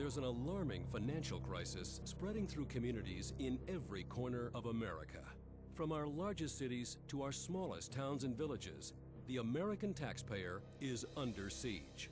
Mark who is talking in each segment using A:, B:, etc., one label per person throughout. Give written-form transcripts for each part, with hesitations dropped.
A: There's an alarming financial crisis spreading through communities in every corner of America. From our largest cities to our smallest towns and villages, the American taxpayer is under siege.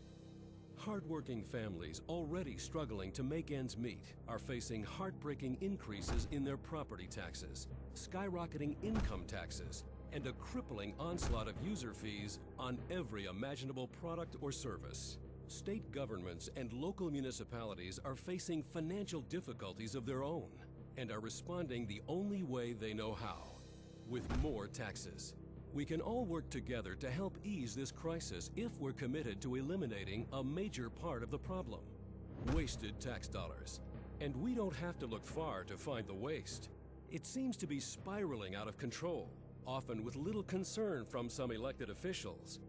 A: Hardworking families already struggling to make ends meet are facing heartbreaking increases in their property taxes, skyrocketing income taxes, and a crippling onslaught of user fees on every imaginable product or service. State governments and local municipalities are facing financial difficulties of their own and are responding the only way they know how, with more taxes. We can all work together to help ease this crisis if we're committed to eliminating a major part of the problem: wasted tax dollars. And we don't have to look far to find the waste. It seems to be spiraling out of control, often with little concern from some elected officials.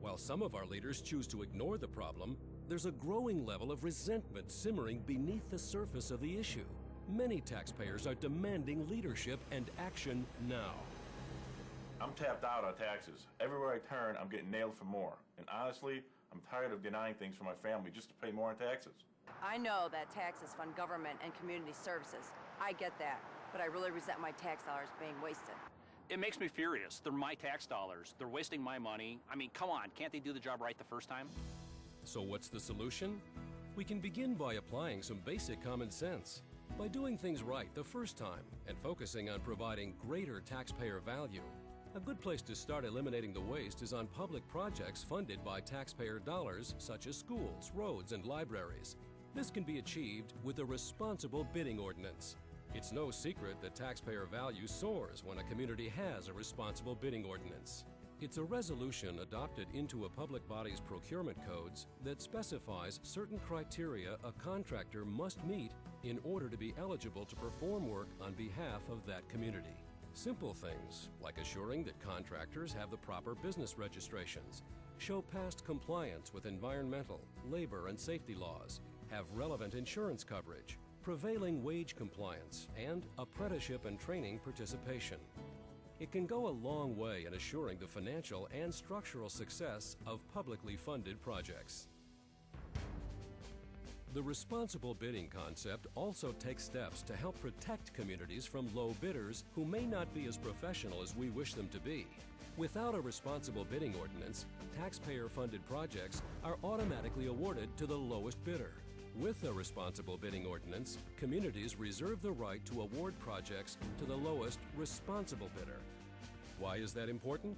A: While some of our leaders choose to ignore the problem, there's a growing level of resentment simmering beneath the surface of the issue. Many taxpayers are demanding leadership and action now.
B: I'm tapped out on taxes. Everywhere I turn, I'm getting nailed for more. And honestly, I'm tired of denying things for my family just to pay more in taxes.
C: I know that taxes fund government and community services. I get that, but I really resent my tax dollars being wasted.
D: It makes me furious. They're my tax dollars. They're wasting my money. I mean, come on, can't they do the job right the first time?
A: So what's the solution? We can begin by applying some basic common sense. By doing things right the first time and focusing on providing greater taxpayer value. A good place to start eliminating the waste is on public projects funded by taxpayer dollars, such as schools, roads, and libraries. This can be achieved with a responsible bidding ordinance. It's no secret that taxpayer value soars when a community has a responsible bidding ordinance. It's a resolution adopted into a public body's procurement codes that specifies certain criteria a contractor must meet in order to be eligible to perform work on behalf of that community. Simple things like assuring that contractors have the proper business registrations, show past compliance with environmental, labor, and safety laws, have relevant insurance coverage, prevailing wage compliance, and apprenticeship and training participation. It can go a long way in assuring the financial and structural success of publicly funded projects. The responsible bidding concept also takes steps to help protect communities from low bidders who may not be as professional as we wish them to be. Without a responsible bidding ordinance, taxpayer-funded projects are automatically awarded to the lowest bidder. With a responsible bidding ordinance, communities reserve the right to award projects to the lowest responsible bidder. Why is that important?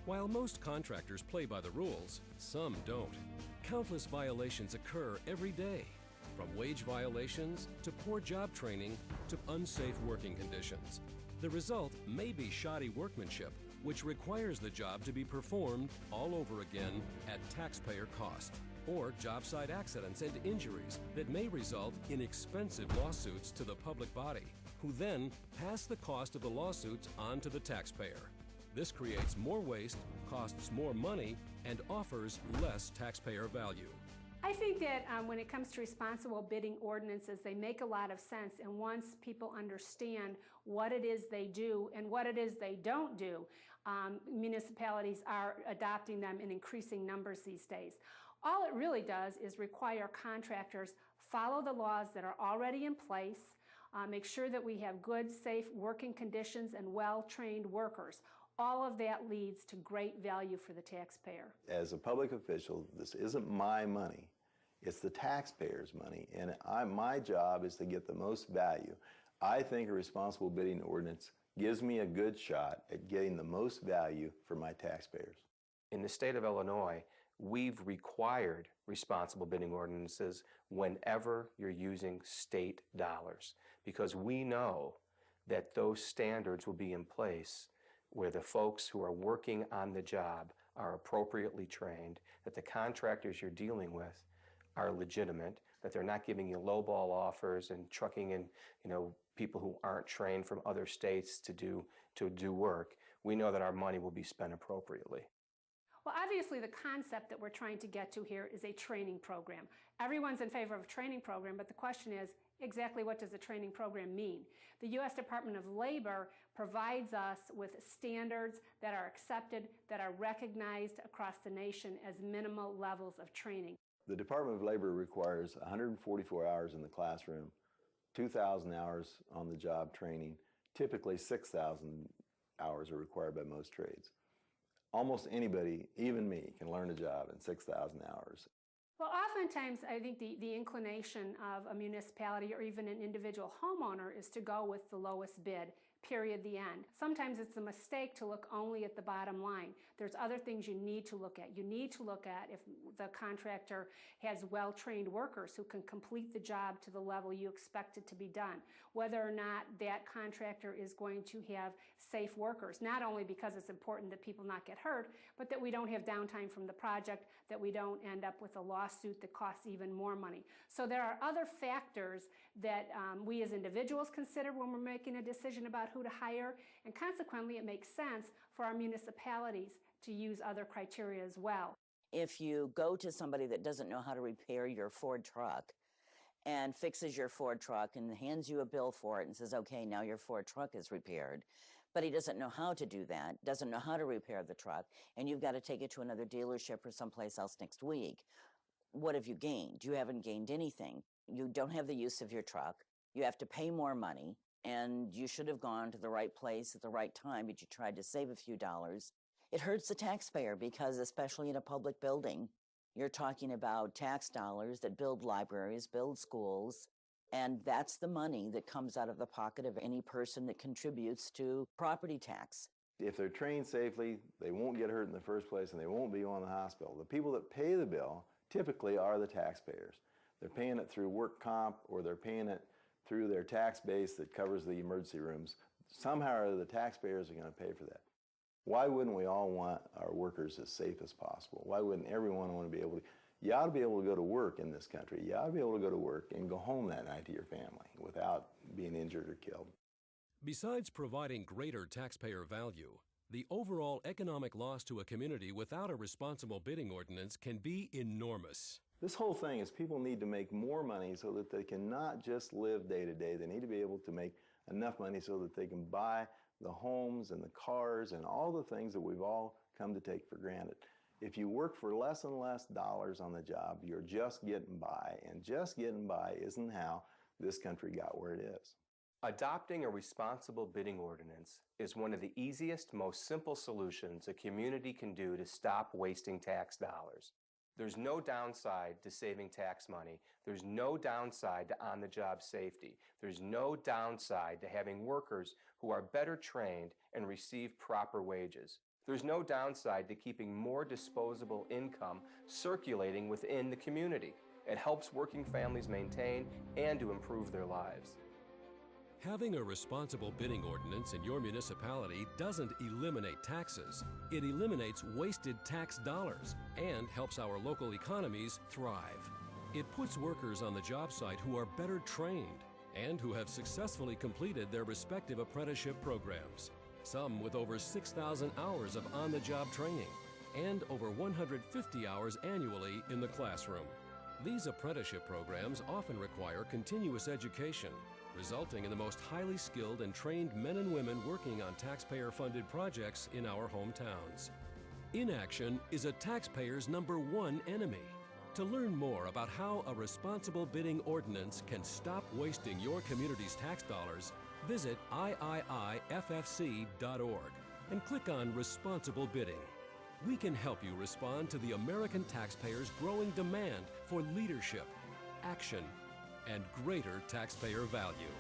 A: While most contractors play by the rules, some don't. Countless violations occur every day, from wage violations to poor job training to unsafe working conditions. The result may be shoddy workmanship, which requires the job to be performed all over again at taxpayer cost, or job site accidents and injuries that may result in expensive lawsuits to the public body, who then pass the cost of the lawsuits on to the taxpayer. This creates more waste, costs more money, and offers less taxpayer value.
E: I think that when it comes to responsible bidding ordinances, they make a lot of sense, and once people understand what it is they do and what it is they don't do, municipalities are adopting them in increasing numbers these days. All it really does is require contractors follow the laws that are already in place, make sure that we have good, safe working conditions and well-trained workers. All of that leads to great value for the taxpayer.
F: As a public official, this isn't my money, it's the taxpayer's money, and my job is to get the most value. I think a responsible bidding ordinance gives me a good shot at getting the most value for my taxpayers.
G: In the state of Illinois, we've required responsible bidding ordinances whenever you're using state dollars, because we know that those standards will be in place where the folks who are working on the job are appropriately trained, that the contractors you're dealing with are legitimate, that they're not giving you lowball offers and trucking in, people who aren't trained from other states to do work. We know that our money will be spent appropriately.
E: Well, obviously the concept that we're trying to get to here is a training program. Everyone's in favor of a training program, but the question is, exactly what does a training program mean? The U.S. Department of Labor provides us with standards that are accepted, that are recognized across the nation as minimal levels of training.
F: The Department of Labor requires 144 hours in the classroom, 2,000 hours on the job training. Typically 6,000 hours are required by most trades. Almost anybody, even me, can learn a job in 6,000 hours.
E: Well, oftentimes I think the inclination of a municipality or even an individual homeowner is to go with the lowest bid, period, the end. Sometimes it's a mistake to look only at the bottom line. There's other things you need to look at. You need to look at if the contractor has well-trained workers who can complete the job to the level you expect it to be done. Whether or not that contractor is going to have safe workers, not only because it's important that people not get hurt, but that we don't have downtime from the project, that we don't end up with a lawsuit that costs even more money. So there are other factors that we as individuals consider when we're making a decision about who to hire, and consequently it makes sense for our municipalities to use other criteria as well.
H: If you go to somebody that doesn't know how to repair your Ford truck and fixes your Ford truck and hands you a bill for it and says, okay, now your Ford truck is repaired, but he doesn't know how to do that, doesn't know how to repair the truck, and you've got to take it to another dealership or someplace else next week, what have you gained? You haven't gained anything. You don't have the use of your truck. You have to pay more money, and you should have gone to the right place at the right time, but you tried to save a few dollars. It hurts the taxpayer because, especially in a public building, you're talking about tax dollars that build libraries, build schools, and that's the money that comes out of the pocket of any person that contributes to property tax.
F: If they're trained safely, they won't get hurt in the first place and they won't be on the hospital. The people that pay the bill typically are the taxpayers. They're paying it through work comp, or they're paying it through their tax base that covers the emergency rooms. Somehow or other, the taxpayers are going to pay for that. Why wouldn't we all want our workers as safe as possible? Why wouldn't everyone want to be able to? You ought to be able to go to work in this country. You ought to be able to go to work and go home that night to your family without being injured or killed.
A: Besides providing greater taxpayer value, the overall economic loss to a community without a responsible bidding ordinance can be enormous.
F: This whole thing is people need to make more money so that they can not just live day to day. They need to be able to make enough money so that they can buy the homes and the cars and all the things that we've all come to take for granted. If you work for less and less dollars on the job, you're just getting by, and just getting by isn't how this country got where it is.
G: Adopting a responsible bidding ordinance is one of the easiest, most simple solutions a community can do to stop wasting tax dollars. There's no downside to saving tax money. There's no downside to on-the-job safety. There's no downside to having workers who are better trained and receive proper wages. There's no downside to keeping more disposable income circulating within the community. It helps working families maintain and to improve their lives.
A: Having a responsible bidding ordinance in your municipality doesn't eliminate taxes. It eliminates wasted tax dollars and helps our local economies thrive. It puts workers on the job site who are better trained and who have successfully completed their respective apprenticeship programs, some with over 6,000 hours of on-the-job training and over 150 hours annually in the classroom. These apprenticeship programs often require continuous education, resulting in the most highly skilled and trained men and women working on taxpayer-funded projects in our hometowns. Inaction is a taxpayer's #1 enemy. To learn more about how a responsible bidding ordinance can stop wasting your community's tax dollars, visit iiiffc.org and click on Responsible Bidding. We can help you respond to the American taxpayer's growing demand for leadership, action, and greater taxpayer value.